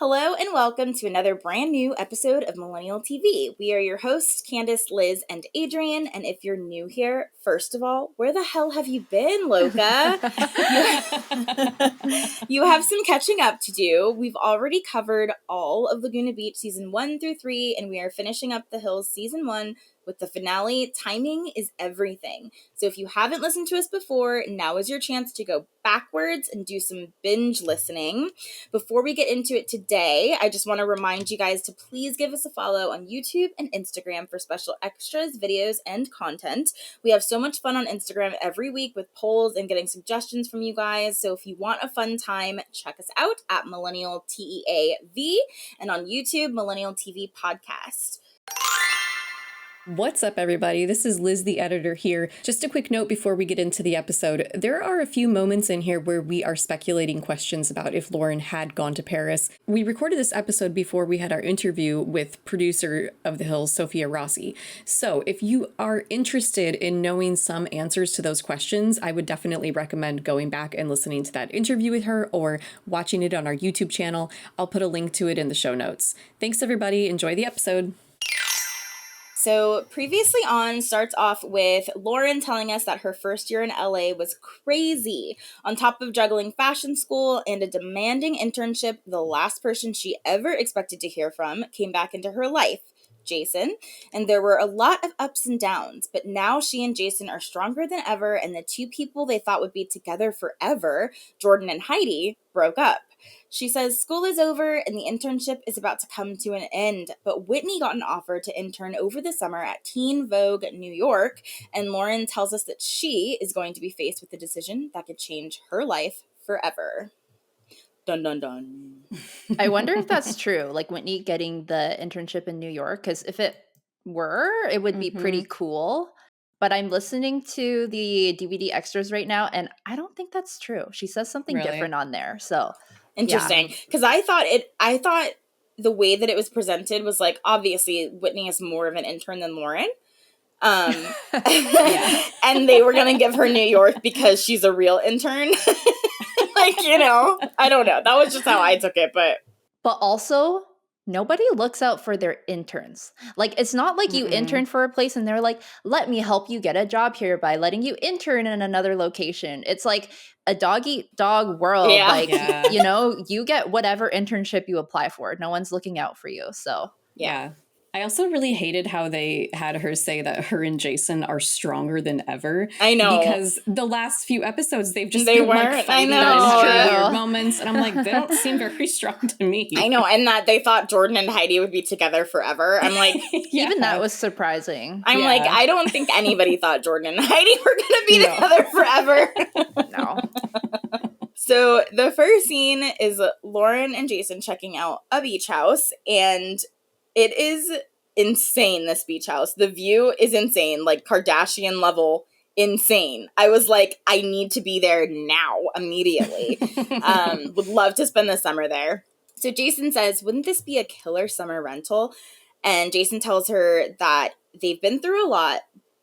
Hello and welcome to another brand new episode of Millennial TV. We are your hosts, Candace, Liz, and Adrienne. And if you're new here, first of all, where the hell have you been, Loca? You have some catching up to do. We've already covered all of Laguna Beach season 1 through 3, and we are finishing up The Hills season 1 with the finale. Timing is everything. So if you haven't listened to us before, now is your chance to go backwards and do some binge listening. Before we get into it today, I just want to remind you guys to please give us a follow on YouTube and Instagram for special extras, videos, and content. We have so much fun on Instagram every week with polls and getting suggestions from you guys. So if you want a fun time, check us out at millennialteavpodcast and on YouTube, Millennial TV Podcast. What's up, everybody? This is Liz, the editor here. Just a quick note before we get into the episode. There are a few moments in here where we are speculating questions about if Lauren had gone to Paris. We recorded this episode before we had our interview with producer of The Hills, Sophia Rossi. So if you are interested in knowing some answers to those questions, I would definitely recommend going back and listening to that interview with her or watching it on our YouTube channel. I'll put a link to it in the show notes. Thanks, everybody. Enjoy the episode. So previously on starts off with Lauren telling us that her first year in LA was crazy. On top of juggling fashion school and a demanding internship, the last person she ever expected to hear from came back into her life, Jason. And there were a lot of ups and downs, but now she and Jason are stronger than ever, and the two people they thought would be together forever, Jordan and Heidi, broke up. She says school is over and the internship is about to come to an end, but Whitney got an offer to intern over the summer at Teen Vogue New York, and Lauren tells us that she is going to be faced with a decision that could change her life forever. Dun, dun, dun. I wonder if that's true, like Whitney getting the internship in New York, because if it were, it would be pretty cool. But I'm listening to the DVD extras right now, and I don't think that's true. She says something different on there, so... Interesting, because I thought the way that it was presented was like, obviously Whitney is more of an intern than Lauren, and they were gonna give her New York because she's a real intern. Like, you know, I don't know. That was just how I took it, but also nobody looks out for their interns. Like, it's not like you intern for a place and they're like, let me help you get a job here by letting you intern in another location. It's like a dog-eat-dog world. You know, you get whatever internship you apply for. No one's looking out for you. So, yeah. I also really hated how they had her say that her and Jason are stronger than ever. I know. Because the last few episodes, they've just been like fighting weird moments. And I'm like, they don't seem very strong to me. I know. And that they thought Jordan and Heidi would be together forever. I'm like... Even that was surprising. I'm like, I don't think anybody thought Jordan and Heidi were going to be together forever. No. So the first scene is Lauren and Jason checking out a beach house, and it is insane, this beach house. The view is insane, like Kardashian level insane. I was like, I need to be there now, immediately. Would love to spend the summer there. So Jason says, wouldn't this be a killer summer rental? And Jason tells her that they've been through a lot,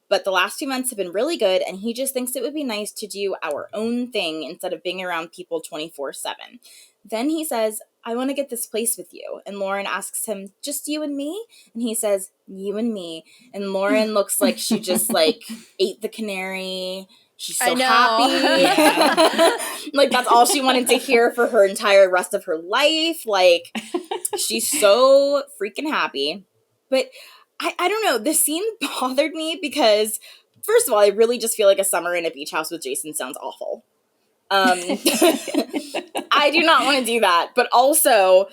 but the last 2 months have been really good, and he just thinks it would be nice to do our own thing instead of being around people 24/7. Then he says, I want to get this place with you. And Lauren asks him, just you and me? And he says, you and me. And Lauren looks like she just like ate the canary. She's so happy. Yeah. Like that's all she wanted to hear for her entire rest of her life. Like she's so freaking happy. But I don't know. This scene bothered me because, first of all, I really just feel like a summer in a beach house with Jason sounds awful. I do not want to do that. But also,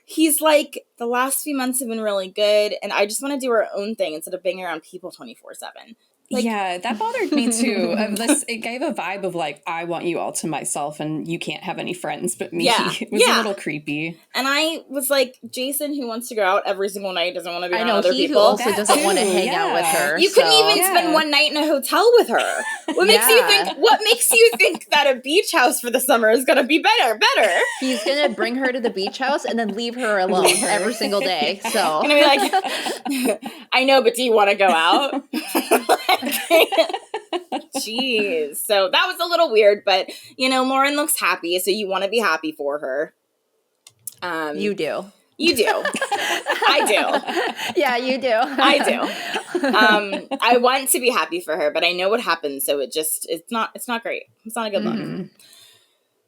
he's like, the last few months have been really good, and I just want to do our own thing instead of being around people 24/7. Like, yeah, that bothered me too. It gave a vibe of like, I want you all to myself and you can't have any friends but me. Yeah. It was a little creepy. And I was like, Jason, who wants to go out every single night, doesn't want to be around other people. He also doesn't want to hang out with her. You couldn't even spend one night in a hotel with her. What makes you think that a beach house for the summer is going to be better? He's going to bring her to the beach house and then leave her alone every single day. So going to be like, I know, but do you want to go out? Jeez. So that was a little weird, but, you know, Lauren looks happy, so you want to be happy for her. You do. You do. I do. Yeah, you do. I do. I want to be happy for her, but I know what happened, so it's not great. It's not a good look.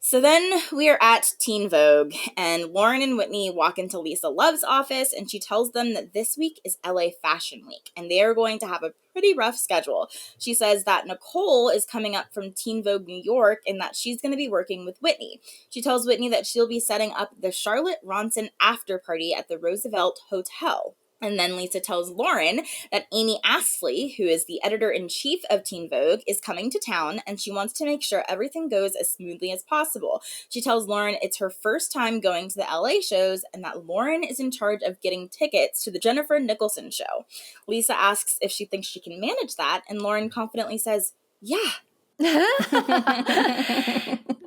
So then we are at Teen Vogue, and Lauren and Whitney walk into Lisa Love's office, and she tells them that this week is LA Fashion Week, and they are going to have a pretty rough schedule. She says that Nicole is coming up from Teen Vogue New York, and that she's going to be working with Whitney. She tells Whitney that she'll be setting up the Charlotte Ronson after party at the Roosevelt Hotel. And then Lisa tells Lauren that Amy Astley, who is the editor-in-chief of Teen Vogue, is coming to town, and she wants to make sure everything goes as smoothly as possible. She tells Lauren it's her first time going to the LA shows, and that Lauren is in charge of getting tickets to the Jennifer Nicholson show. Lisa asks if she thinks she can manage that, and Lauren confidently says, yeah.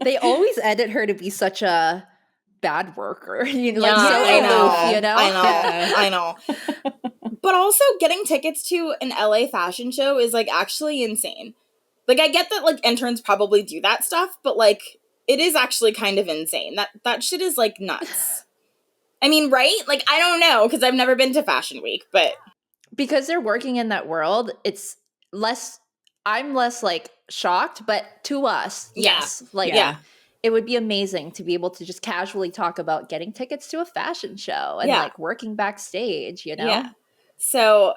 They always edit her to be such a bad worker. I know. But also getting tickets to an LA fashion show is like actually insane. Like I get that like interns probably do that stuff, but like it is actually kind of insane. That shit is like nuts. I mean, right? Like I don't know because I've never been to Fashion Week, but because they're working in that world, I'm less like shocked, but to us, yes. Like it would be amazing to be able to just casually talk about getting tickets to a fashion show and like working backstage, you know? Yeah. So,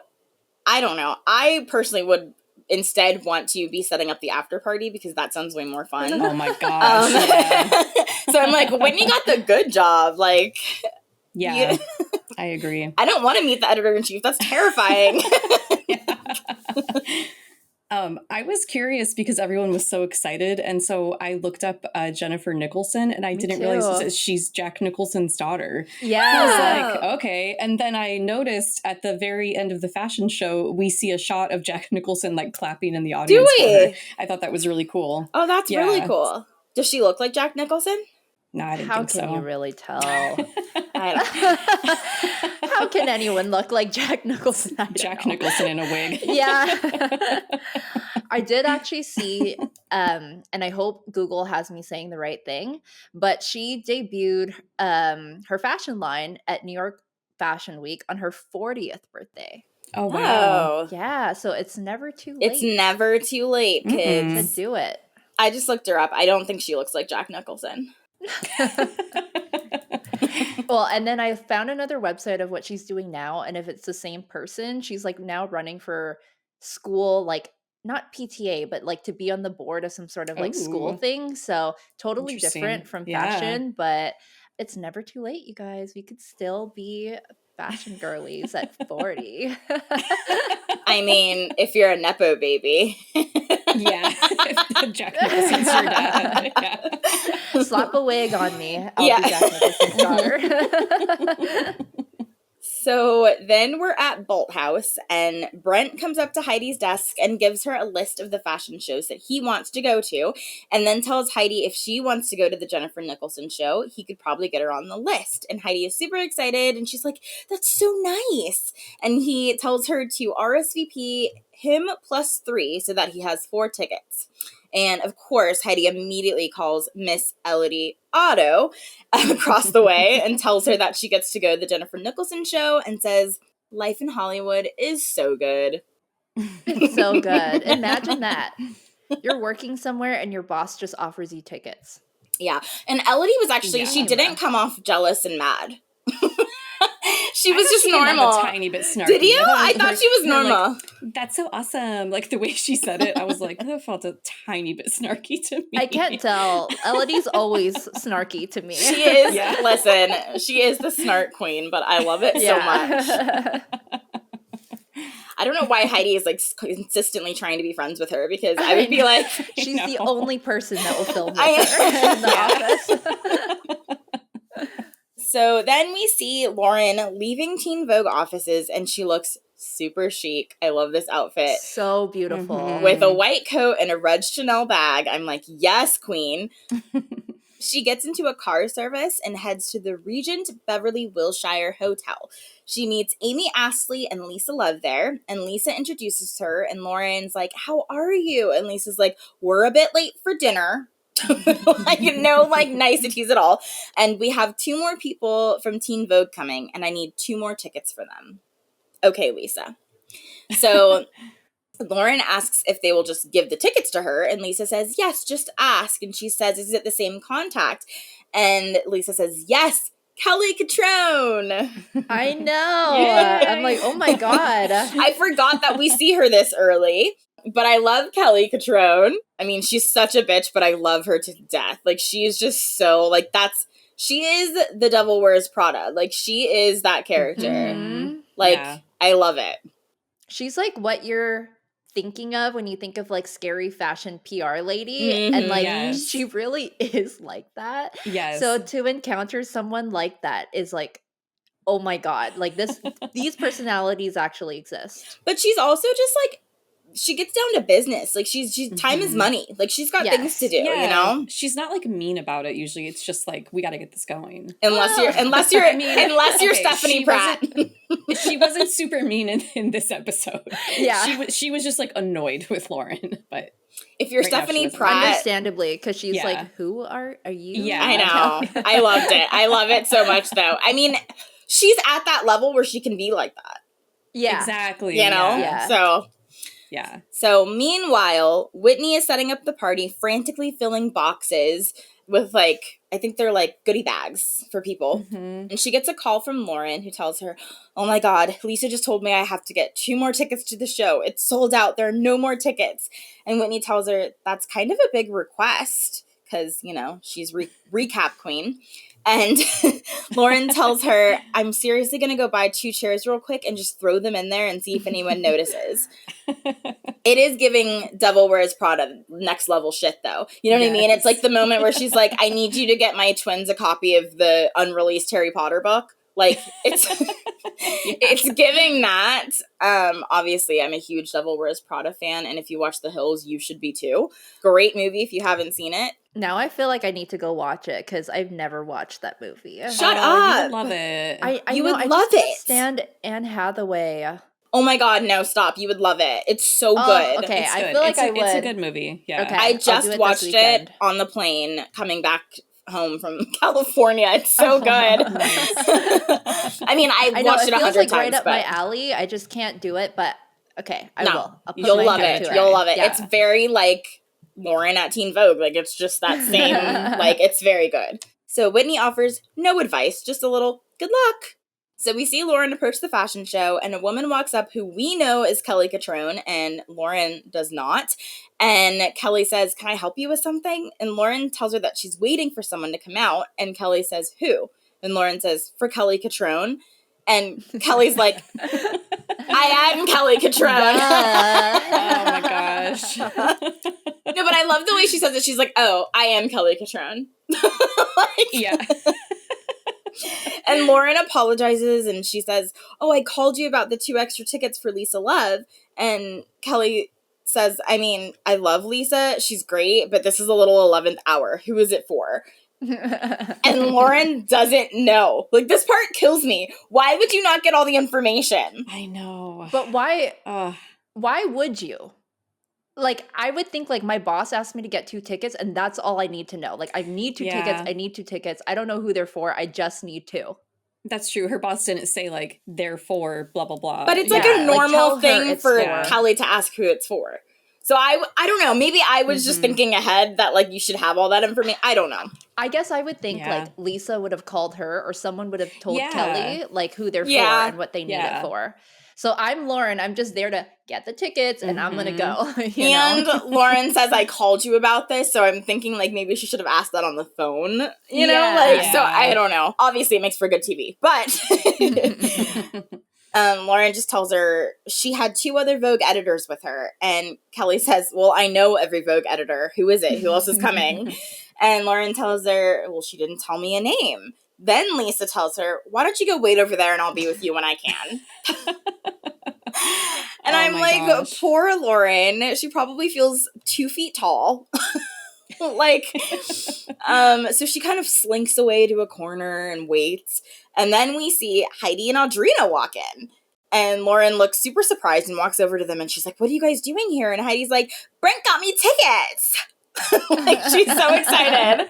I don't know. I personally would instead want to be setting up the after party because that sounds way more fun. Oh my gosh. So I'm like, Whitney got the good job. Like, yeah. I agree. I don't want to meet the editor-in-chief. That's terrifying. I was curious because everyone was so excited. And so I looked up Jennifer Nicholson and I didn't realize she's Jack Nicholson's daughter. Yeah. I was like, okay. And then I noticed at the very end of the fashion show, we see a shot of Jack Nicholson like clapping in the audience. Do we? I thought that was really cool. Oh, that's really cool. Does she look like Jack Nicholson? No, I didn't think so. How can you really tell? I don't. How can anyone look like Jack Nicholson? Jack Nicholson in a wig. Yeah. I did actually see, and I hope Google has me saying the right thing, but she debuted her fashion line at New York Fashion Week on her 40th birthday. Oh, wow. Yeah, so it's never too late. It's never too late, kids. To do it. I just looked her up. I don't think she looks like Jack Nicholson. Well, and then I found another website of what she's doing now, and if it's the same person, she's like now running for school, like not PTA, but like to be on the board of some sort of like school thing. So totally different from fashion, but it's never too late, you guys. We could still be fashion girlies at 40. I mean, if you're a Nepo baby. Yeah. Jack Nicholson's your dad. Yeah. Slap a wig on me. I'll be Jack Nicholson's daughter. So then we're at Bolt House, and Brent comes up to Heidi's desk and gives her a list of the fashion shows that he wants to go to, and then tells Heidi if she wants to go to the Jennifer Nicholson show, he could probably get her on the list. And Heidi is super excited, and she's like, that's so nice. And he tells her to RSVP him plus 3 so that he has 4 tickets. And of course, Heidi immediately calls Miss Elodie Otto across the way and tells her that she gets to go to the Jennifer Nicholson show and says, life in Hollywood is so good. It's so good. Imagine that. You're working somewhere and your boss just offers you tickets. Yeah. And Elodie was actually, she didn't come off jealous and mad. She was just normal. A tiny bit snarky. Did you? I thought she was normal. Like, that's so awesome. Like the way she said it, I was like, that felt a tiny bit snarky to me. I can't tell. Elodie's always snarky to me. She is. Yeah. Listen, she is the snark queen, but I love it so much. I don't know why Heidi is like consistently trying to be friends with her, because I would be like, she's the only person that will film with her in the office. So then we see Lauren leaving Teen Vogue offices, and she looks super chic. I love this outfit. So beautiful. Mm-hmm. With a white coat and a red Chanel bag. I'm like, yes, queen. She gets into a car service and heads to the Regent Beverly Wilshire Hotel. She meets Amy Astley and Lisa Love there, and Lisa introduces her, and Lauren's like, how are you? And Lisa's like, we're a bit late for dinner. Like, no, like, niceties at all. And we have 2 more people from Teen Vogue coming, and I need 2 more tickets for them. Okay, Lisa. So Lauren asks if they will just give the tickets to her, and Lisa says, yes, just ask. And she says, is it the same contact? And Lisa says, yes, Kelly Catrone. I know. Yay. I'm like, oh my God. I forgot that we see her this early, but I love Kelly Catrone. I mean, she's such a bitch, but I love her to death. Like, she is just so, like, she is the Devil Wears Prada. Like, she is that character. Mhm. Like, Yeah. I love it. She's like what you're thinking of when you think of like scary fashion PR lady. And like, Yes. she really is like that. Yes. So to encounter someone like that is like, oh my God, like these personalities actually exist. But she's also just, like, she gets down to business. Like, she's time is money. Like, she's got things to do, Yeah. you know? She's not like mean about it usually. It's just like, we got to get this going. Unless you're I mean, unless you're okay, Stephanie Pratt. She wasn't super mean in this episode. Yeah. She was just like annoyed with Lauren, but If you're Right now she Stephanie doesn't. Pratt, Understandably, because she's Yeah. like, who are you? Yeah. I know. I loved it. I love it so much, though. I mean, she's at that level where she can be like that, Yeah. exactly. you know? Yeah. Yeah. So meanwhile, Whitney is setting up the party, frantically filling boxes with, like, I think they're like goodie bags for people. Mhm. And she gets a call from Lauren, who tells her, oh my God, Lisa just told me I have to get 2 more tickets to the show. It's sold out. There are no more tickets. And Whitney tells her that's kind of a big request because, you know, she's recap queen. And Lauren tells her, I'm seriously going to go buy 2 chairs real quick and just throw them in there and see if anyone notices. It is giving Devil Wears Prada next level shit, though. You know what I mean? Yes. It's like the moment where she's like, I need you to get my twins a copy of the unreleased Harry Potter book. Like, it's it's giving that. Obviously, I'm a huge Devil Wears Prada fan, and if you watch The Hills, you should be too. Great movie if you haven't seen it. Now I feel like I need to go watch it because I've never watched that movie. Shut You up. would love it. I You know, would I love just can't it. stand Anne Hathaway. Oh my God, no, stop. You would love it. It's so Oh, good. okay. It's I good. feel like I would. It's a good movie. Yeah. Okay. I I'll just do it this watched it weekend. on the plane coming back home from California. It's so good. Nice. I mean, I've I know watched it it feels 100 like times, right up but my alley. I just can't do it, but okay, I no, will. I'll put you'll my love head it. to You'll love it. Yeah. It's very like Lauren at Teen Vogue. Like, it's just that same, like, it's very good. So Whitney offers no advice, just a little good luck. So we see Lauren approach the fashion show, and a woman walks up who we know is Kelly Catrone, and Lauren does not. And Kelly says, can I help you with something? And Lauren tells her that she's waiting for someone to come out, and Kelly says, who? And Lauren says, for Kelly Catrone. And Kelly's like, I am Kelly Catrone. Oh my gosh. No, but I love the way she says it. She's like, oh, I am Kelly Catrone. Like, Yeah. and Lauren apologizes and she says, oh, I called you about the 2 extra tickets for Lisa Love. And Kelly says, I mean, I love Lisa. She's great, but this is a little 11th hour. Who is it for? And Lauren doesn't know. Like, this part kills me. Why would you not get all the information? I know. But why Ugh. would you? Like, I would think, like, my boss asked me to get 2 tickets, and that's all I need to know. Like, I need 2 tickets. Yeah. I need 2 tickets. I don't know who they're for. I just need 2. That's true. Her boss didn't say like therefore blah blah blah. But it's like Yeah, a like, normal tell her thing it's for for- Kelly to ask who it's for. So I don't know. Maybe I was just Mhm. thinking ahead that, like, you should have all that information. I don't know. I guess I would think, Yeah. like, Lisa would have called her or someone would have told Yeah. Kelly, like, who they're Yeah. for and what they need Yeah. it for. So I'm Lauren. I'm just there to get the tickets, and I'm going to go. you And know? Lauren says, I called you about this, so I'm thinking, like, maybe she should have asked that on the phone, you know? Yeah. Like, so Yeah. I don't know. Obviously, it makes for good TV, but Lauren just tells her she had 2 other Vogue editors with her, and Kelly says, well, I know every Vogue editor. Who is it? Who else is coming? And Lauren tells her, well, she didn't tell me a name. Then Lisa tells her, why don't you go wait over there and I'll be with you when I can? And Oh I'm my like, gosh. poor Lauren. She probably feels 2 feet tall. Like, so she kind of slinks away to a corner and waits. And then we see Heidi and Audrina walk in. And Lauren looks super surprised and walks over to them and she's like, what are you guys doing here? And Heidi's like, Brent got me tickets. Like, she's so excited.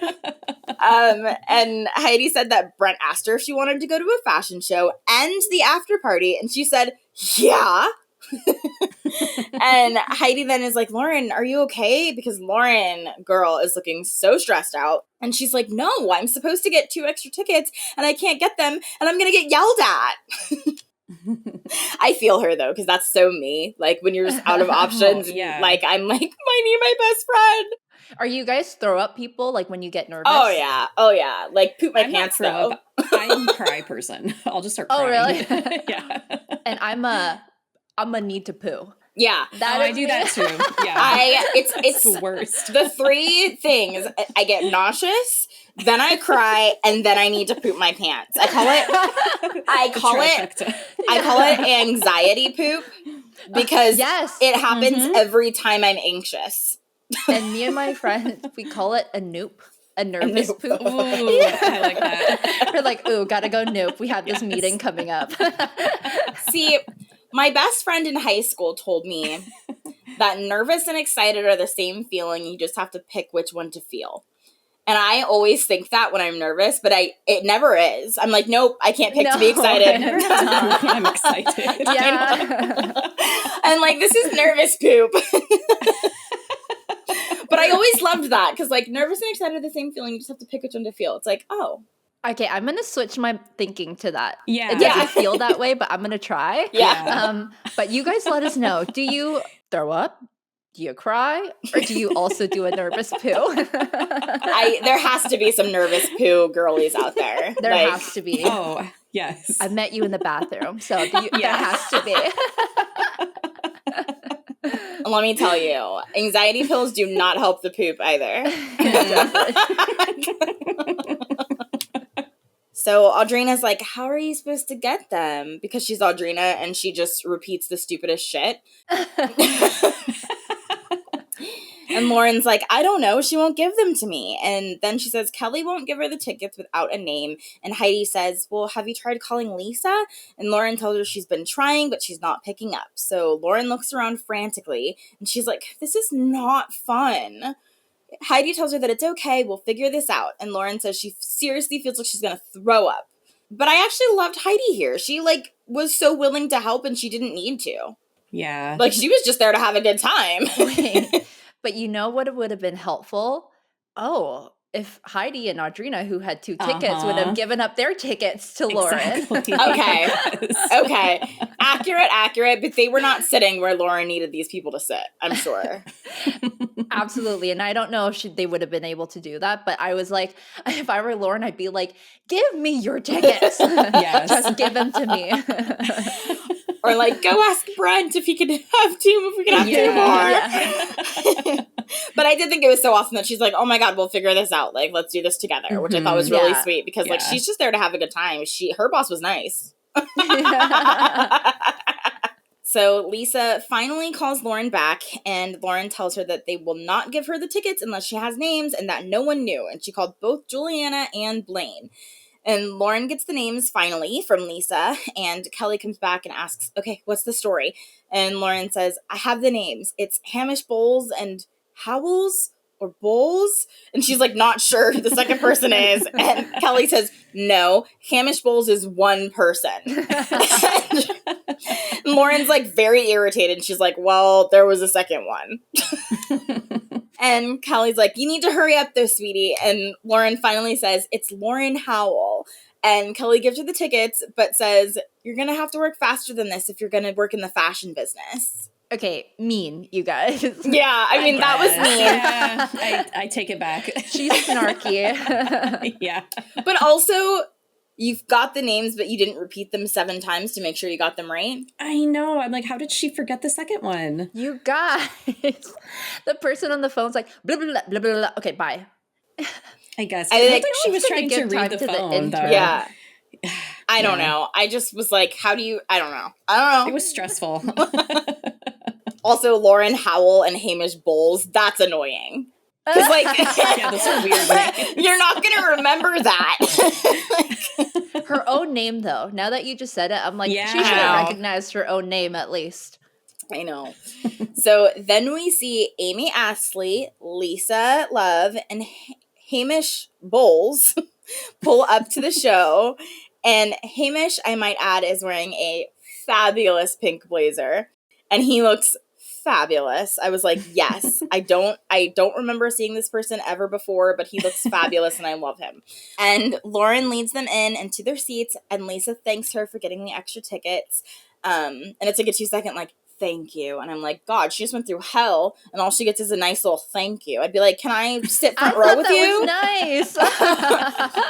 And Heidi said that Brent asked her if she wanted to go to a fashion show and the after party, and she said, yeah. And Heidi then is like, Lauren, are you okay? Because Lauren, girl, is looking so stressed out. And she's like, no, I'm supposed to get 2 extra tickets, and I can't get them, and I'm going to get yelled at. I feel her, though, because that's so me. Like, when you're just out of options, like, I'm like, I need my best friend. Are you guys throw up people, like, when you get nervous? Oh, yeah. Like, poop my pants, though. I'm a cry person. I'll just start crying. Oh, really? Yeah. And I'm a need to poo. Yeah. I do that, too. Yeah. It's the worst. The 3 things. I get nauseous, then I cry, and then I need to poop my pants. I call it anxiety poop, because it happens every time I'm anxious. And me and my friend, we call it a noop. A nervous poop. Ooh, I like that. We're like, ooh, gotta go nope. We have this meeting coming up. See, my best friend in high school told me that nervous and excited are the same feeling. You just have to pick which one to feel. And I always think that when I'm nervous, but it never is. I'm like, nope, I can't pick to be excited. I'm excited. Yeah. I'm like, this is nervous poop. But I always loved that, because, like, nervous and excited are the same feeling. You just have to pick which one to feel. It's like, oh. Okay, I'm going to switch my thinking to that. Yeah. It doesn't feel that way, but I'm going to try. Yeah. But you guys let us know. Do you throw up? Do you cry? Or do you also do a nervous poo? There has to be some nervous poo girlies out there. There has to be. Oh, yes. I met you in the bathroom, so there has to be. Let me tell you, anxiety pills do not help the poop either. So Audrina's like, how are you supposed to get them? Because she's Audrina and she just repeats the stupidest shit. And Lauren's like, I don't know. She won't give them to me. And then she says, Kelly won't give her the tickets without a name. And Heidi says, well, have you tried calling Lisa? And Lauren tells her she's been trying, but she's not picking up. So Lauren looks around frantically, and she's like, this is not fun. Heidi tells her that it's okay. We'll figure this out. And Lauren says she seriously feels like she's going to throw up. But I actually loved Heidi here. She, like, was so willing to help, and she didn't need to. Yeah. Like, she was just there to have a good time. Wait. But you know what would have been helpful? Oh, if Heidi and Audrina, who had 2 tickets, would have given up their tickets to Lauren. Exactly. Okay. Yes. Okay. Accurate. But they were not sitting where Lauren needed these people to sit, I'm sure. Absolutely. And I don't know if they would have been able to do that. But I was like, if I were Lauren, I'd be like, give me your tickets. Yes. Just give them to me. Or like, go ask Brent if he could have 2, if we could have 2 more. Yeah. But I did think it was so awesome that she's like, oh my God, we'll figure this out. Like, let's do this together, which I thought was really sweet, because like, she's just there to have a good time. Her boss was nice. So Lisa finally calls Lauren back, and Lauren tells her that they will not give her the tickets unless she has names, and that no one knew. And she called both Juliana and Blaine. And Lauren gets the names finally from Lisa, and Kelly comes back and asks, okay, what's the story? And Lauren says, I have the names. It's Hamish Bowles and Howells or Bowles. And she's like, not sure who the second person is. And Kelly says, no, Hamish Bowles is one person. And Lauren's like very irritated. She's like, well, there was a second one. And Kelly's like, you need to hurry up though, sweetie. And Lauren finally says, it's Lauren Howell. And Kelly gives her the tickets, but says, you're going to have to work faster than this if you're going to work in the fashion business. Okay, mean, you guys. Yeah, I mean, that was mean. Yeah, I take it back. She's snarky. Yeah. But also, you've got the names, but you didn't repeat them 7 times to make sure you got them right. I know. I'm like, how did she forget the second one? You guys. The person on the phone's like, blah, blah, blah, blah, blah, blah. Okay, bye. I guess. I I think think she was trying to read the phone, though. Yeah. I don't know. I just was like, I don't know. It was stressful. Also, Lauren Howell and Hamish Bowles, that's annoying. Because, like, yeah, those are weird names. You're not going to remember that. Her own name, though. Now that you just said it, I'm like, Yeah. she should have recognized her own name at least. I know. So then we see Amy Astley, Lisa Love, and Hamish Bowles pull up to the show. And Hamish, I might add, is wearing a fabulous pink blazer. And he looks fabulous. I was like, yes. I don't remember seeing this person ever before, but he looks fabulous and I love him. And Lauren leads them in and to their seats, and Lisa thanks her for getting the extra tickets. And it's like a 2-second, like, thank you. And I'm like, God, she just went through hell, and all she gets is a nice little thank you. I'd be like, can I sit front row with you? That was nice.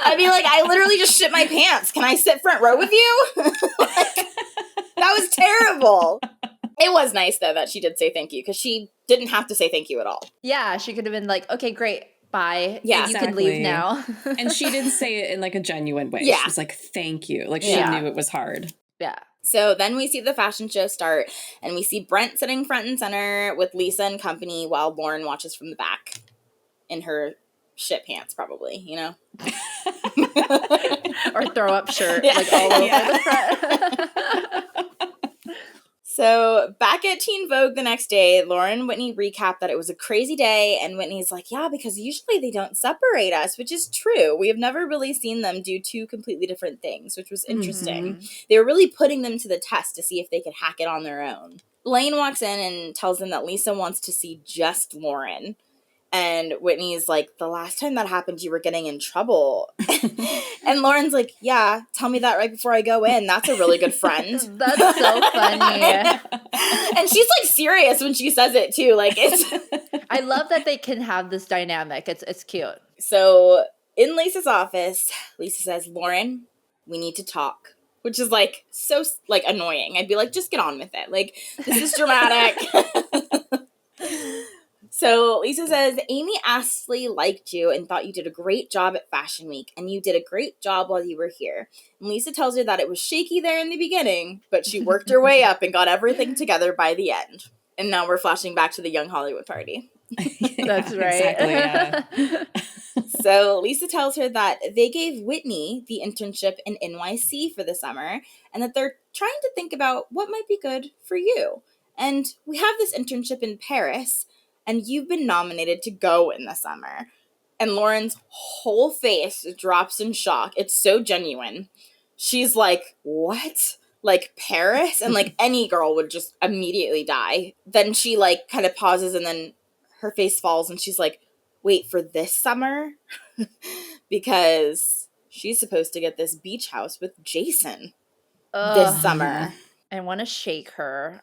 I'd be like, I literally just shit my pants. Can I sit front row with you? Like, that was terrible. It was nice, though, that she did say thank you, because she didn't have to say thank you at all. Yeah, she could have been like, okay, great, bye. Yeah, you can leave now. And she did say it in like a genuine way. Yeah. She was like, thank you. Like she knew it was hard. Yeah. So then we see the fashion show start, and we see Brent sitting front and center with Lisa and company while Lauren watches from the back in her shit pants, probably, you know? Or throw up shirt, like all over the front. So back at Teen Vogue the next day, Lauren and Whitney recap that it was a crazy day, and Whitney's like, yeah, because usually they don't separate us, which is true. We have never really seen them do two completely different things, which was interesting. Mm-hmm. They were really putting them to the test to see if they could hack it on their own. Blaine walks in and tells them that Lisa wants to see just Lauren. And Whitney's like, the last time that happened, you were getting in trouble. And Lauren's like, yeah, tell me that right before I go in. That's a really good friend. That's so funny. And she's like serious when she says it too. Like it's I love that they can have this dynamic. It's cute. So in Lisa's office, Lisa says, Lauren, we need to talk. Which is like so like annoying. I'd be like, just get on with it. Like, this is dramatic. So Lisa says, Amy Astley liked you and thought you did a great job at Fashion Week, and you did a great job while you were here. And Lisa tells her that it was shaky there in the beginning, but she worked her way up and got everything together by the end. And now we're flashing back to the Young Hollywood party. That's right. Exactly, yeah. So Lisa tells her that they gave Whitney the internship in NYC for the summer, and that they're trying to think about what might be good for you. And we have this internship in Paris, and you've been nominated to go in the summer. And Lauren's whole face drops in shock. It's so genuine. She's like, what? Like Paris? And like any girl would just immediately die. Then she like kind of pauses, and then her face falls, and she's like, wait, for this summer? Because she's supposed to get this beach house with Jason this summer. I want to shake her.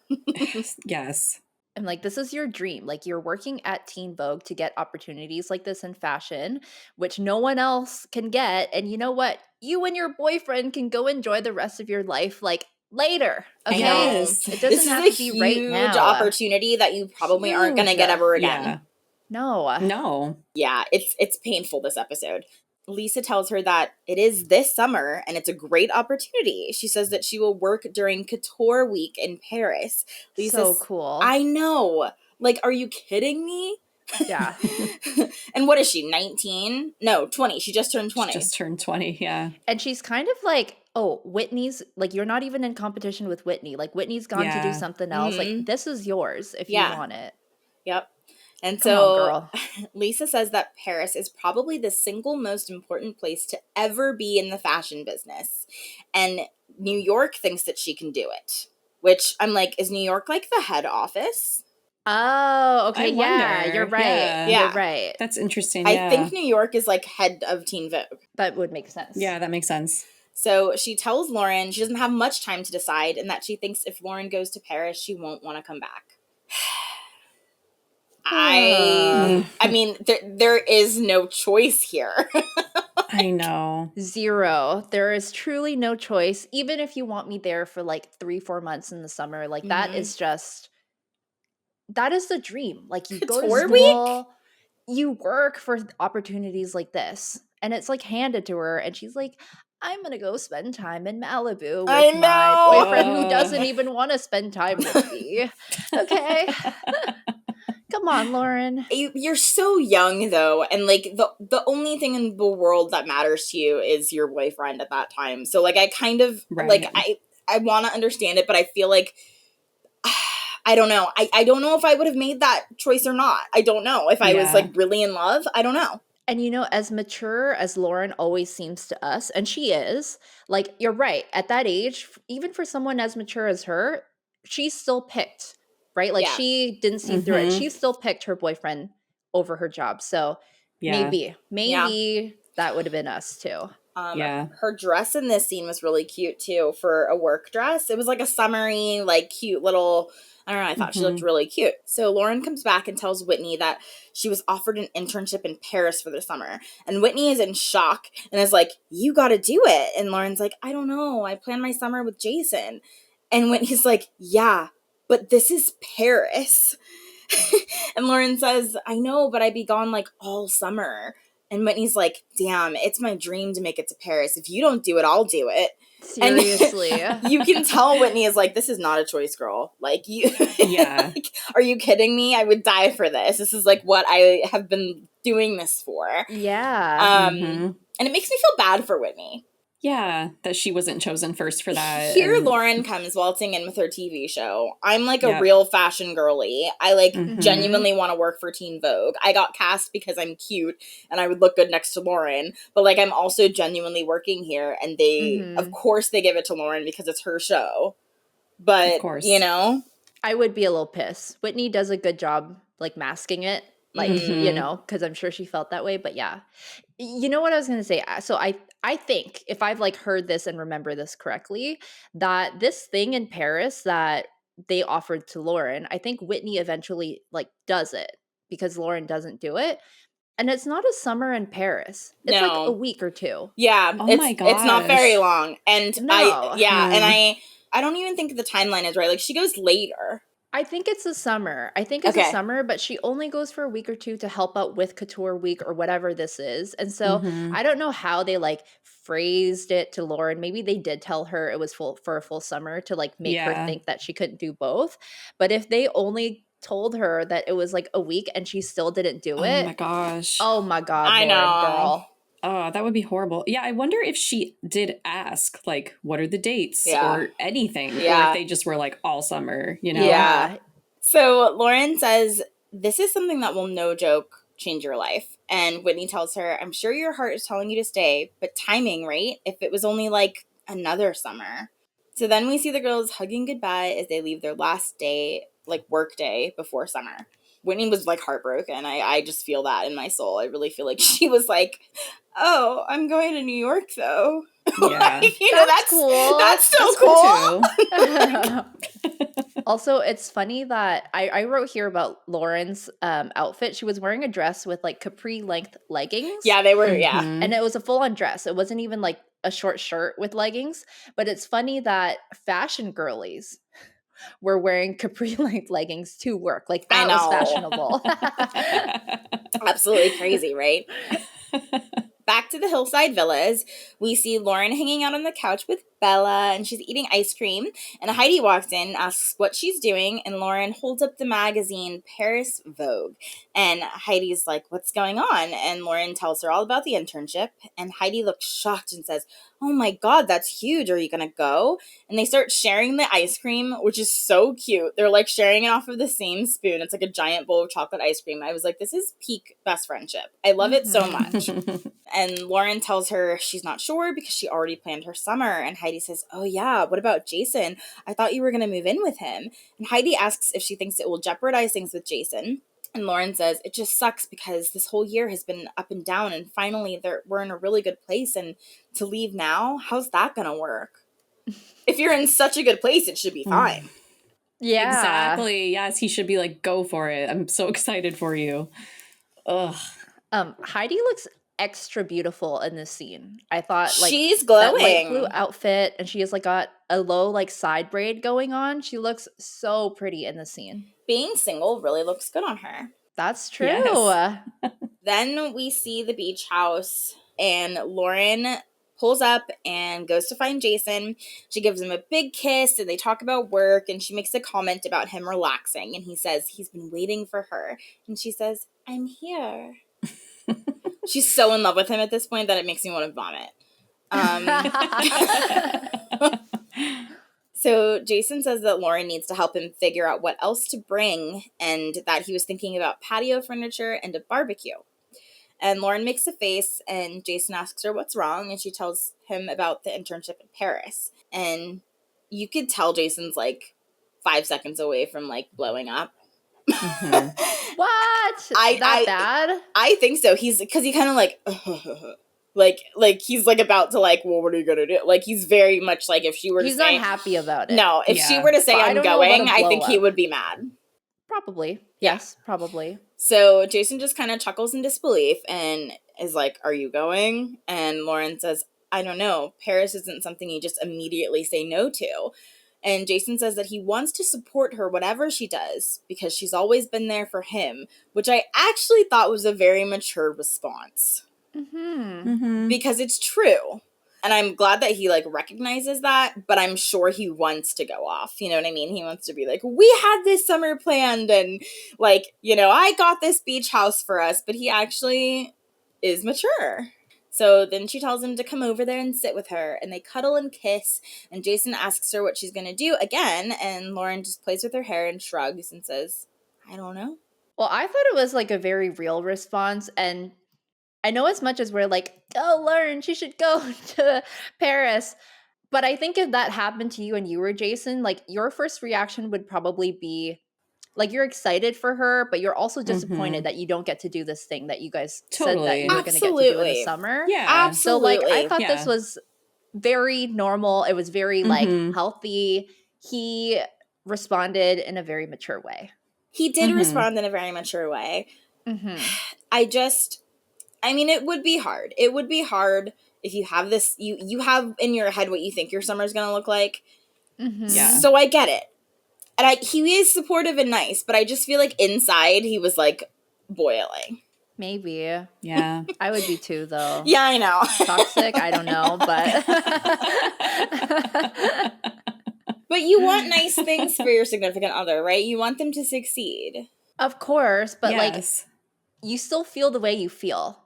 Yes. I'm like, this is your dream. Like, you're working at Teen Vogue to get opportunities like this in fashion, which no one else can get. And you know what? You and your boyfriend can go enjoy the rest of your life, like, later. Okay? Yes. It doesn't have to be right now. This is a huge opportunity that you probably aren't going to get ever again. Yeah. No. Yeah, it's painful, this episode. Lisa tells her that it is this summer and it's a great opportunity. She says that she will work during Couture Week in Paris. So cool. I know. Like, are you kidding me? Yeah. And what is she, 19? No, 20. She just turned 20. She just turned 20, yeah. And she's kind of like, oh, Whitney's, like, you're not even in competition with Whitney. Like, Whitney's gone to do something else. Mm-hmm. Like, this is yours if you want it. Yep. And Come on, girl. Lisa says that Paris is probably the single most important place to ever be in the fashion business. And New York thinks that she can do it. Which I'm like, is New York like the head office? Oh, okay. Yeah, wonder. you're right. Yeah. You're right. That's interesting. I think New York is like head of Teen Vogue. That would make sense. Yeah, that makes sense. So she tells Lauren she doesn't have much time to decide, and that she thinks if Lauren goes to Paris, she won't want to come back. I mean, there is no choice here. I know. Zero. There is truly no choice. Even if you want me there for like 3-4 months in the summer, like that is just, that is the dream. Like you go to school, you work for opportunities like this, and it's like handed to her, and she's like, I'm going to go spend time in Malibu with my boyfriend who doesn't even want to spend time with me. Okay. Come on, Lauren. You're so young, though, and, like, the only thing in the world that matters to you is your boyfriend at that time. So, like, I kind of, like, I want to understand it, but I feel like I don't know. I don't know if I would have made that choice or not. I don't know. If I was like really in love, I don't know. And you know, as mature as Lauren always seems to us, and she is, like, you're right. At that age, even for someone as mature as her, she still picked, right? Like, Yeah. she didn't see through it. She still picked her boyfriend over her job. So maybe that would have been us too. Her dress in this scene was really cute too for a work dress. It was like a summery, like cute little, I don't know, I thought she looked really cute. So Lauren comes back and tells Whitney that she was offered an internship in Paris for the summer. And Whitney is in shock and is like, you gotta do it. And Lauren's like, I don't know. I planned my summer with Jason. And Whitney's like, yeah, but this is Paris. And Lauren says, I know, but I'd be gone like all summer. And Whitney's like, damn, it's my dream to make it to Paris. If you don't do it, I'll do it. Seriously. And you can tell Whitney is like, this is not a choice, girl. Like, you, like, are you kidding me? I would die for this. This is like what I have been doing this for. Yeah. And it makes me feel bad for Whitney. Yeah, that she wasn't chosen first for that. Here Lauren comes waltzing in with her TV show. I'm like a real fashion girly. I like genuinely want to work for Teen Vogue. I got cast because I'm cute and I would look good next to Lauren. But like I'm also genuinely working here and they, of course they give it to Lauren because it's her show. But, of course. you know. I would be a little pissed. Whitney does a good job like masking it. Like, you know, because I'm sure she felt that way. But yeah. You know what I was going to say? So I think if I've like heard this and remember this correctly, that this thing in Paris that they offered to Lauren, I think Whitney eventually like does it because Lauren doesn't do it. And it's not a summer in Paris. It's like a week or two. Yeah. Oh my gosh. It's not very long. And No. I don't even think the timeline is right. Like she goes later. I think it's a summer. I think it's a summer, but she only goes for a week or two to help out with Couture Week or whatever this is. And so I don't know how they like phrased it to Lauren. Maybe they did tell her it was for a full summer to like make her think that she couldn't do both. But if they only told her that it was like a week and she still didn't do it. Oh my gosh. Oh my God, I Lauren, know. girl. Oh, that would be horrible. Yeah, I wonder if she did ask, like, what are the dates or anything. Or if they just were like all summer, you know? Yeah. So Lauren says, this is something that will no joke change your life. And Whitney tells her, I'm sure your heart is telling you to stay, but timing, right? If it was only like another summer. So then we see the girls hugging goodbye as they leave their last day, like work day before summer. Whitney was like heartbroken. I just feel that in my soul. I really feel like she was like, oh, I'm going to New York though. Yeah. Like, you know, that's cool. That's still cool cool. Also, it's funny that I wrote here about Lauren's outfit. She was wearing a dress with like capri length leggings. Yeah, they were, And it was a full on dress. It wasn't even like a short shirt with leggings. But it's funny that fashion girlies were wearing capri length leggings to work. Like that was fashionable. Absolutely crazy, right? Back to the Hillside Villas, we see Lauren hanging out on the couch with Bella, and she's eating ice cream. And Heidi walks in, asks what she's doing, and Lauren holds up the magazine Paris Vogue. And Heidi's like, what's going on? And Lauren tells her all about the internship, and Heidi looks shocked and says, oh my God, that's huge. Are you going to go? And they start sharing the ice cream, which is so cute. They're like sharing it off of the same spoon. It's like a giant bowl of chocolate ice cream. I was like, this is peak best friendship. I love it so much. And Lauren tells her she's not sure because she already planned her summer. And Heidi says, oh yeah, what about Jason? I thought you were going to move in with him. And Heidi asks if she thinks it will jeopardize things with Jason. And Lauren says, it just sucks because this whole year has been up and down. And finally, we're in a really good place. And to leave now, how's that going to work? If you're in such a good place, it should be fine. Yeah. Exactly. Yes, he should be like, go for it. I'm so excited for you. Ugh. Heidi looks extra beautiful in this scene. I thought like she's glowing. That light blue outfit, and she has like got a low like side braid going on. She looks so pretty in the scene. Being single really looks good on her. That's true. Yes. Then we see the beach house, and Lauren pulls up and goes to find Jason. She gives him a big kiss, and they talk about work, and she makes a comment about him relaxing, and he says he's been waiting for her. And she says, I'm here. She's so in love with him at this point that it makes me want to vomit. So Jason says that Lauren needs to help him figure out what else to bring, and that he was thinking about patio furniture and a barbecue. And Lauren makes a face, and Jason asks her what's wrong, and she tells him about the internship in Paris. And you could tell Jason's like 5 seconds away from like blowing up. Mm-hmm. What? Bad? I think so. He's because he kind of like like he's like about to like, well, what are you gonna do? Like he's very much like if she were to He's say not happy about it. no, if she were to say But I I'm don't know about going, a I think he blow-up. would be mad. Probably. Yeah. Yes, probably. So Jason just kind of chuckles in disbelief and is like, are you going? And Lauren says, I don't know. Paris isn't something you just immediately say no to. And Jason says that he wants to support her whatever she does because she's always been there for him, which I actually thought was a very mature response. Mm-hmm. Mm-hmm. Because it's true. And I'm glad that he, like, recognizes that, but I'm sure he wants to go off. You know what I mean? He wants to be like, we had this summer planned, and, like, you know, I got this beach house for us, but he actually is mature. So then she tells him to come over there and sit with her, and they cuddle and kiss, and Jason asks her what she's going to do again, and Lauren just plays with her hair and shrugs and says, I don't know. Well, I thought it was like a very real response, and I know as much as we're like, go Lauren, she should go to Paris. But I think if that happened to you and you were Jason, like your first reaction would probably be like you're excited for her, but you're also disappointed that you don't get to do this thing that you guys said that you were going to get to do in the Absolutely. summer. Yeah. Absolutely. So like I thought this was very normal. It was very like healthy. He responded in a very mature way. He did respond in a very mature way. Mm-hmm. I mean, it would be hard. It would be hard if you have this, you have in your head what you think your summer's going to look like. Mm-hmm. Yeah. So I get it. And he is supportive and nice, but I just feel like inside he was like boiling. Maybe. Yeah. I would be too, though. Yeah, I know. Toxic? I don't know, but... But you want nice things for your significant other, right? You want them to succeed. Of course, but Yes. like, you still feel the way you feel.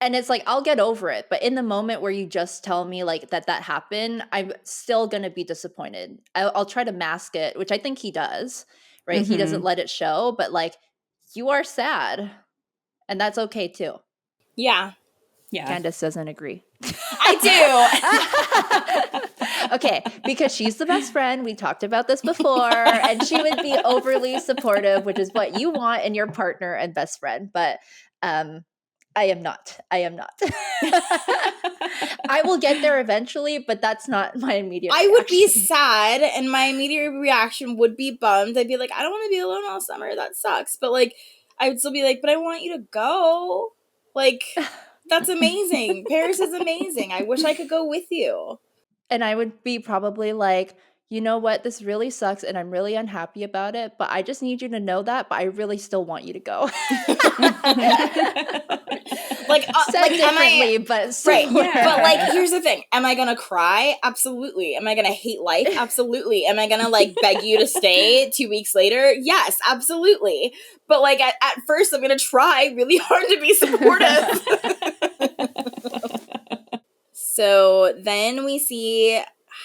And it's like, I'll get over it. But in the moment where you just tell me like that happened, I'm still going to be disappointed. I'll try to mask it, which I think he does, right? He doesn't let it show, but like, you are sad. And that's okay too. Yeah. Yeah. Candace doesn't agree. I do. Okay, because she's the best friend. We talked about this before, and she would be overly supportive, which is what you want in your partner and best friend. But I am not. I will get there eventually, but that's not my immediate reaction. I would be sad, and my immediate reaction would be bummed. I'd be like, I don't want to be alone all summer. That sucks. But like, I would still be like, but I want you to go. Like, that's amazing. Paris is amazing. I wish I could go with you. And I would be probably like, you know what, this really sucks and I'm really unhappy about it, but I just need you to know that, but I really still want you to go. Said differently, but right. Yeah. But like, here's the thing. Am I gonna cry? Absolutely. Am I gonna hate life? Absolutely. Am I gonna like beg you to stay 2 weeks later? Yes, absolutely. But like at first I'm gonna try really hard to be supportive. So then we see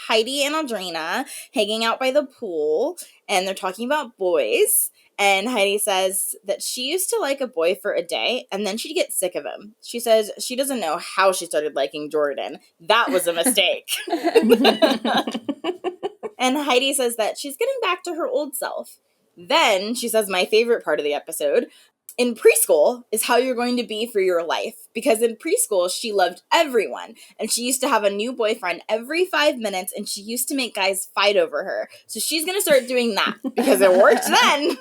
Heidi and Audrina hanging out by the pool, and they're talking about boys. And Heidi says that she used to like a boy for a day, and then she'd get sick of him. She says she doesn't know how she started liking Jordan. That was a mistake. And Heidi says that she's getting back to her old self. Then she says my favorite part of the episode. In preschool is how you're going to be for your life. Because in preschool, she loved everyone. And she used to have a new boyfriend every 5 minutes. And she used to make guys fight over her. So she's going to start doing that. Because it worked then.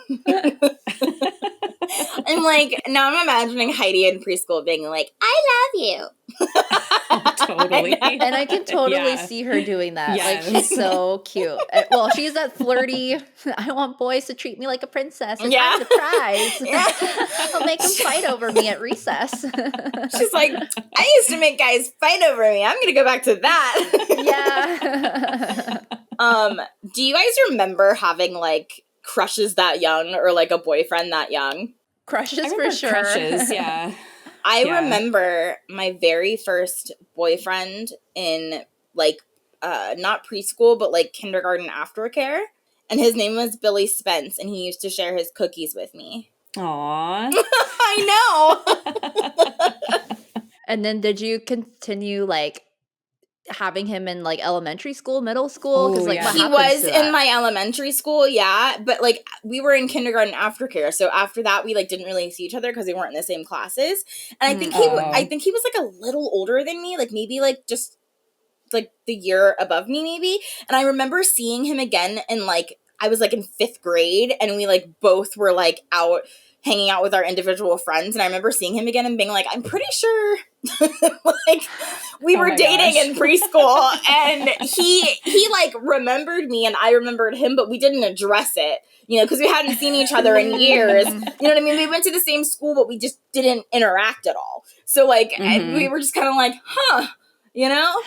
I'm like, now I'm imagining Heidi in preschool being like, I love you. Totally. And I can totally see her doing that. Yes. Like, she's so cute. Well, she's that flirty, I want boys to treat me like a princess. And I'm the prize. I'll make them fight over me at recess. She's like, I used to make guys fight over me. I'm going to go back to that. Do you guys remember having, like, crushes that young or, like, a boyfriend that young? Crushes for sure. Crushes, yeah. I remember my very first boyfriend in, like, not preschool, but like kindergarten aftercare. And his name was Billy Spence, and he used to share his cookies with me. Aww. I know. And then did you continue like having him in like elementary school, middle school? Because Oh, like yeah. what He happens was to that? in my elementary school, yeah, but like we were in kindergarten aftercare, so after that we like didn't really see each other because we weren't in the same classes. And I think I think he was like a little older than me, like maybe like just like the year above me maybe. And I remember seeing him again in like I was like in 5th grade, and we like both were like out hanging out with our individual friends, and I remember seeing him again and being like, I'm pretty sure like we Oh were my dating gosh. in preschool. And he like remembered me and I remembered him, but we didn't address it, you know, because we hadn't seen each other in years. You know what I mean? We went to the same school, but we just didn't interact at all. So like we were just kind of like, huh, you know,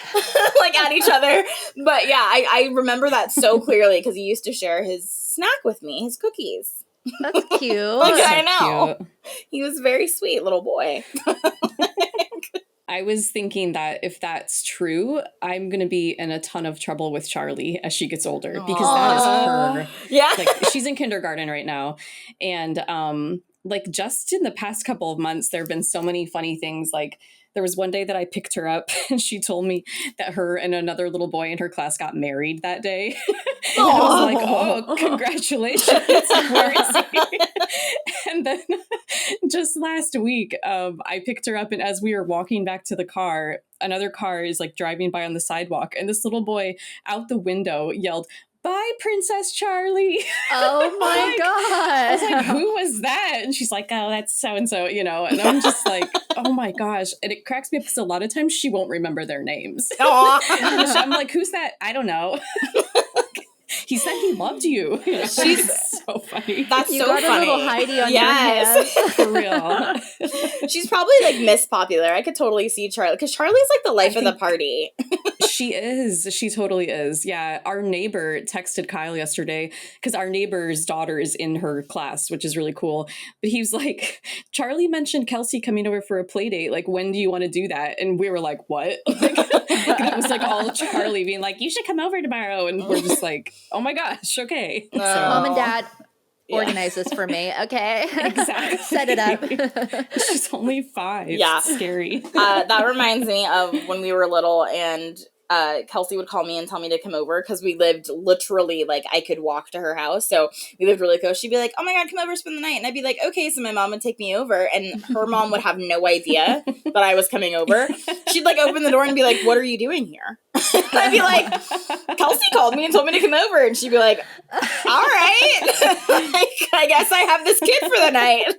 like at each other. But yeah, I remember that so clearly because he used to share his snack with me, his cookies. That's cute. Like, So I know. cute. He was a very sweet little boy. I was thinking that if that's true, I'm going to be in a ton of trouble with Charlie as she gets older, because that is her. Yeah. Like, she's in kindergarten right now. And like just in the past couple of months, there have been so many funny things. Like there was one day that I picked her up and she told me that her and another little boy in her class got married that day. And I was like, oh, congratulations. Where is he? And then just last week, I picked her up, and as we were walking back to the car, another car is like driving by on the sidewalk, and this little boy out the window yelled, "Bye, Princess Charlie." Oh my I was like, god. who was that? And she's like, oh, that's so-and-so, you know. And I'm just like, oh my gosh. And it cracks me up because a lot of times she won't remember their names. I'm like, who's that? I don't know. He said he loved you. You know? She's so funny. That's You so got funny. a little Heidi on Yes. your hands. For real. She's probably like Miss Popular. I could totally see Charlie, because Charlie's like the life of the party. She is. She totally is. Yeah. Our neighbor texted Kyle yesterday because our neighbor's daughter is in her class, which is really cool. But he was like, Charlie mentioned Kelsey coming over for a play date. Like, when do you want to do that? And we were like, what? Like, that was like all Charlie being like, you should come over tomorrow. And we're just like, oh my gosh. Okay. So, Mom and Dad, Yeah. organize this for me, okay? Exactly. Set it up. She's only 5. Yeah. It's scary. That reminds me of when we were little, and Kelsey would call me and tell me to come over because we lived literally like I could walk to her house. So we lived really close. She'd be like, oh my God, come over, spend the night. And I'd be like, okay. So my mom would take me over, and her mom would have no idea that I was coming over. She'd like open the door and be like, what are you doing here? And I'd be like, Kelsey called me and told me to come over. And she'd be like, all right. I guess I have this kid for the night.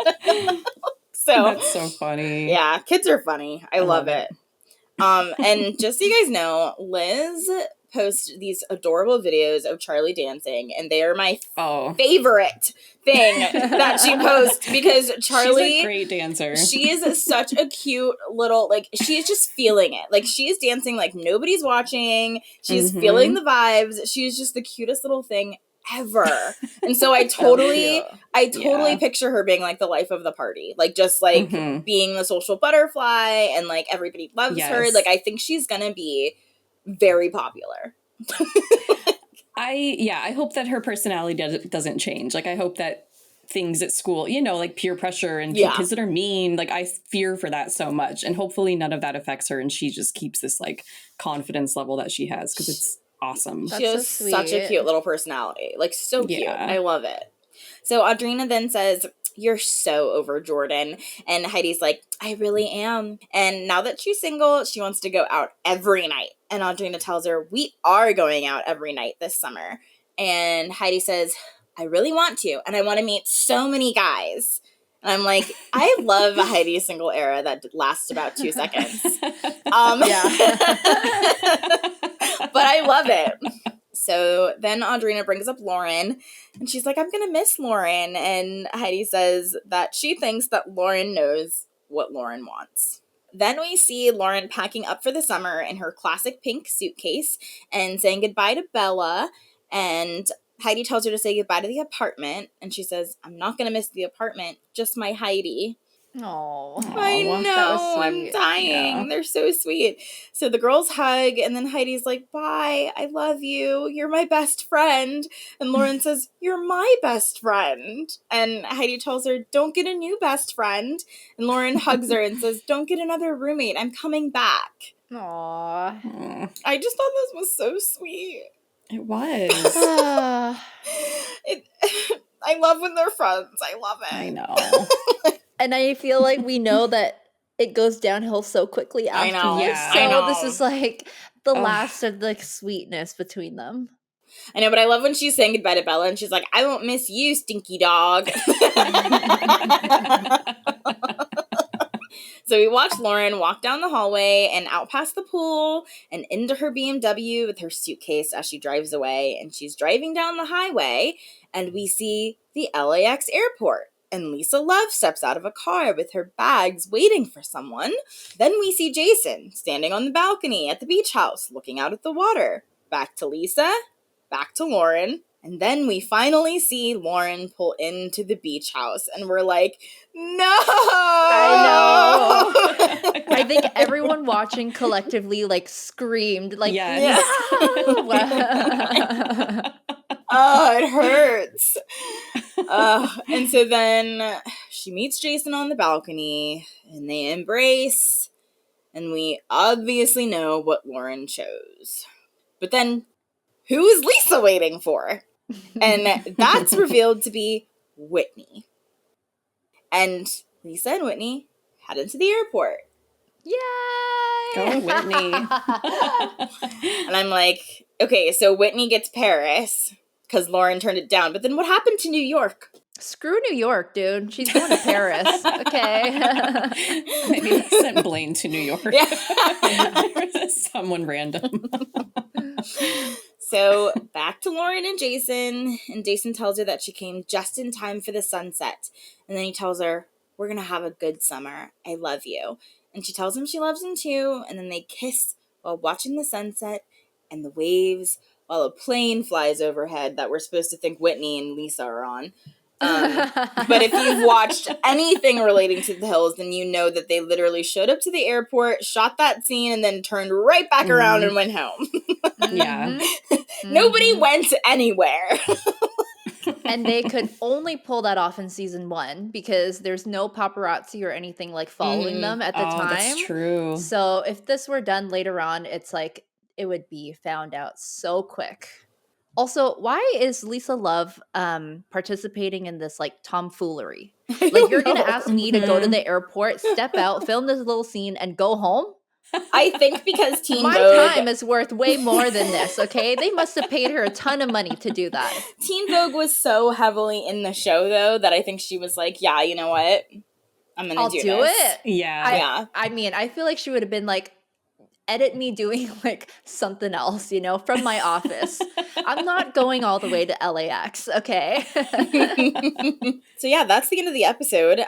So That's so funny. yeah, kids are funny. I love it. And just so you guys know, Liz posts these adorable videos of Charlie dancing, and they are my favorite thing that she posts, because Charlie, she's a great dancer. She is such a cute little, like, she's just feeling it. Like, she is dancing like nobody's watching. She's feeling the vibes. She's just the cutest little thing ever. And so I totally picture her being like the life of the party, like just like being the social butterfly, and like everybody loves her. Like, I think she's gonna be very popular. I hope that her personality doesn't change. Like, I hope that things at school, you know, like peer pressure and kids that are mean, like I fear for that so much, and hopefully none of that affects her, and she just keeps this like confidence level that she has, because it's awesome. She has such a cute little personality. Like, so cute. I love it. So Audrina then says, you're so over Jordan. And Heidi's like, I really am. And now that she's single, she wants to go out every night. And Audrina tells her, we are going out every night this summer. And Heidi says, I really want to. And I want to meet so many guys. And I'm like, I love a Heidi single era that lasts about 2 seconds. But I love it. So then Audrina brings up Lauren, and she's like, I'm going to miss Lauren. And Heidi says that she thinks that Lauren knows what Lauren wants. Then we see Lauren packing up for the summer in her classic pink suitcase and saying goodbye to Bella. And Heidi tells her to say goodbye to the apartment. And she says, I'm not going to miss the apartment, just my Heidi. Oh, I know, that was I'm sweet. dying. Yeah. They're so sweet. So the girls hug, and then Heidi's like, bye, I love you. You're my best friend. And Lauren says, you're my best friend. And Heidi tells her, don't get a new best friend. And Lauren hugs her and says, don't get another roommate. I'm coming back. Aw. Aw, I just thought this was so sweet. it was. It, I love when they're friends. I love it. I know. And I feel like we know that it goes downhill so quickly I after know. this. Yeah. So I know. this is like the Ugh. last of the sweetness between them. I know, but I love when she's saying goodbye to Bella and she's like, I won't miss you, stinky dog. So we watch Lauren walk down the hallway and out past the pool and into her BMW with her suitcase as she drives away. And she's driving down the highway and we see the LAX airport. And Lisa Love steps out of a car with her bags waiting for someone. Then we see Jason standing on the balcony at the beach house looking out at the water. Back to Lisa, back to Lauren. And then we finally see Lauren pull into the beach house, and we're like, no! I know. I think everyone watching collectively like screamed like, Yes. no! Oh, it hurts. And so then she meets Jason on the balcony, and they embrace, and we obviously know what Lauren chose. But then, who is Lisa waiting for? And that's revealed to be Whitney. And Lisa and Whitney head into the airport. Yay! Go, Whitney. And I'm like, okay, so Whitney gets Paris because Lauren turned it down. But then what happened to New York? Screw New York, dude. She's going to Paris. Okay. Maybe they sent Blaine to New York. Yeah. Someone random. So back to Lauren and Jason tells her that she came just in time for the sunset. And then he tells her, we're going to have a good summer. I love you. And she tells him she loves him too. And then they kiss while watching the sunset and the waves while a plane flies overhead that we're supposed to think Whitney and Lisa are on. But if you've watched anything relating to the hills, then you know that they literally showed up to the airport, shot that scene, and then turned right back around and went home. Yeah. Nobody went anywhere. And they could only pull that off in season 1 because there's no paparazzi or anything like following them at the time. That's true. So if this were done later on, it's like it would be found out so quick. Also, why is Lisa Love participating in this like tomfoolery? Like you're gonna ask me to go to the airport, step out, film this little scene, and go home? I think because Teen My Vogue... time is worth way more than this, okay? They must have paid her a ton of money to do that. Teen Vogue was so heavily in the show, though, that I think she was like, yeah, you know what? I'm gonna do this. it. Yeah. I mean, I feel like she would have been like, edit me doing like something else, you know, from my office. I'm not going all the way to LAX, okay? So yeah, that's the end of the episode.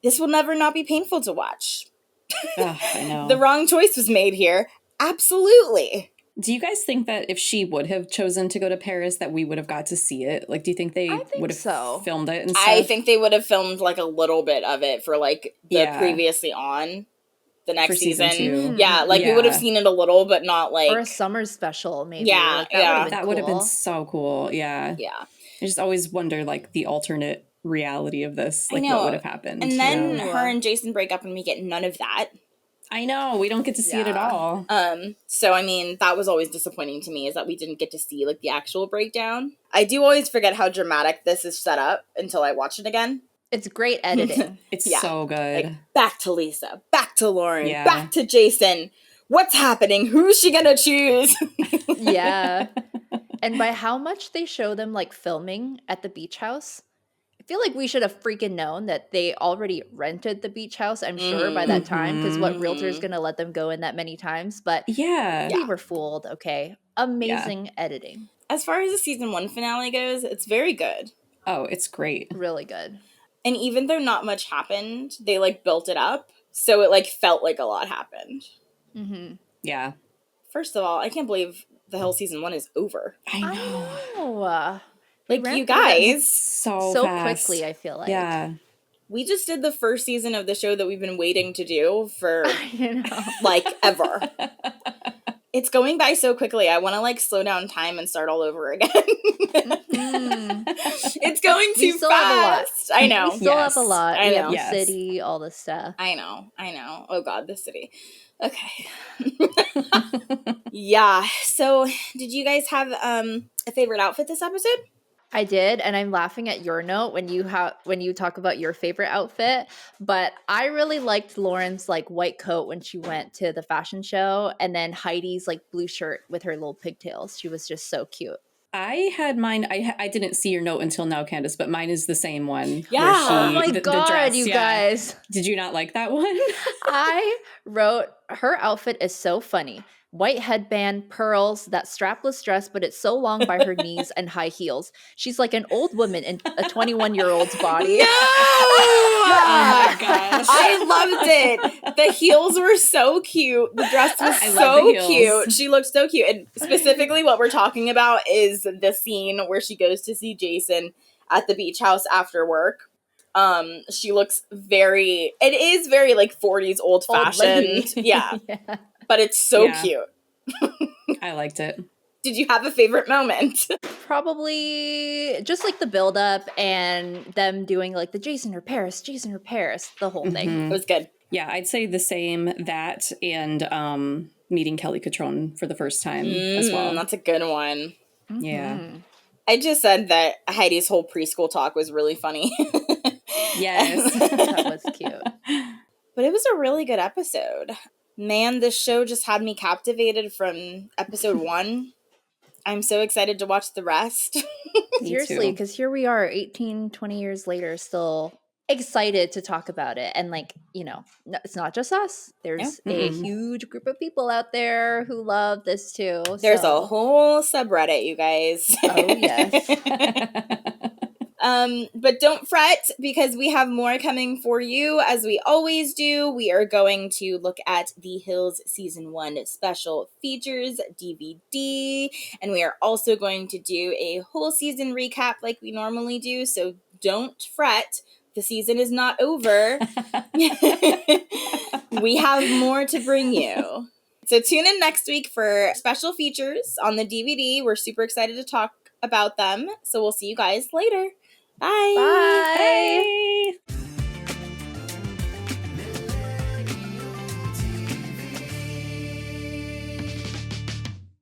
This will never not be painful to watch. Ugh, I know. The wrong choice was made here. Absolutely. Do you guys think that if she would have chosen to go to Paris that we would have got to see it? Like, do you think they would have filmed it and stuff? I think they would have filmed like a little bit of it for like the previously on the next for season 2. Yeah, like we would have seen it a little, but not like... Or a summer special, maybe. Yeah, like, that would have been so cool. Yeah. Yeah. I just always wonder like the alternate reality of this, like what would have happened. And then her and Jason break up and we get none of that. I know, we don't get to see it at all. So I mean, that was always disappointing to me, is that we didn't get to see like the actual breakdown. I do always forget how dramatic this is set up until I watch it again. It's great editing. It's so good. Like, back to Lisa, back to Lauren, back to Jason. What's happening? Who's she gonna choose? Yeah. And by how much they show them like filming at the beach house, I feel like we should have freaking known that they already rented the beach house, I'm sure, by that time, because what realtor's going to let them go in that many times? But we were fooled, okay? Amazing editing. As far as the season 1 finale goes, it's very good. Oh, it's great. Really good. And even though not much happened, they like built it up, so it like felt like a lot happened. Mm-hmm. Yeah. First of all, I can't believe the whole season 1 is over. I know. Like, you guys. So fast. quickly, I feel like. Yeah. we just did the first season of the show that we've been waiting to do for like ever. It's going by so quickly. I want to like slow down time and start all over again. It's going too fast. I know. We still have a lot. I We know. have the city, all this stuff. I know. Oh God, the city. Okay. Yeah. So did you guys have a favorite outfit this episode? I did, and I'm laughing at your note when you talk about your favorite outfit, but I really liked Lauren's like white coat when she went to the fashion show, and then Heidi's like blue shirt with her little pigtails. She was just so cute. I had mine. I didn't see your note until now, Candace, but mine is the same one. Yeah. Oh my God, the dress, you guys. Did you not like that one? I wrote, her outfit is so funny. White headband, pearls, that strapless dress, but it's so long by her knees, and high heels. She's like an old woman in a 21-year-old's body. No! Oh my gosh. I loved it. The heels were so cute. The dress was so cute. She looked so cute. And specifically what we're talking about is the scene where she goes to see Jason at the beach house after work. She looks it is very like 40s old fashioned. Yeah. But it's so cute. I liked it. Did you have a favorite moment? Probably just like the build up and them doing like the Jason or Paris, the whole thing. It was good. Yeah, I'd say the same, that and meeting Kelly Catrone for the first time as well. That's a good one. Yeah. I just said that Heidi's whole preschool talk was really funny. Yes. That was cute. But it was a really good episode. Man, this show just had me captivated from episode 1. I'm so excited to watch the rest. Seriously, because here we are 18, 20 years later, still excited to talk about it. And like, you know, it's not just us. There's a huge group of people out there who love this too. There's a whole subreddit, you guys. Oh, yes. But don't fret, because we have more coming for you, as we always do. We are going to look at The Hills Season 1 Special Features DVD, and we are also going to do a whole season recap like we normally do, so don't fret. The season is not over. We have more to bring you. So tune in next week for special features on the DVD. We're super excited to talk about them, so we'll see you guys later. Bye. Bye. Bye.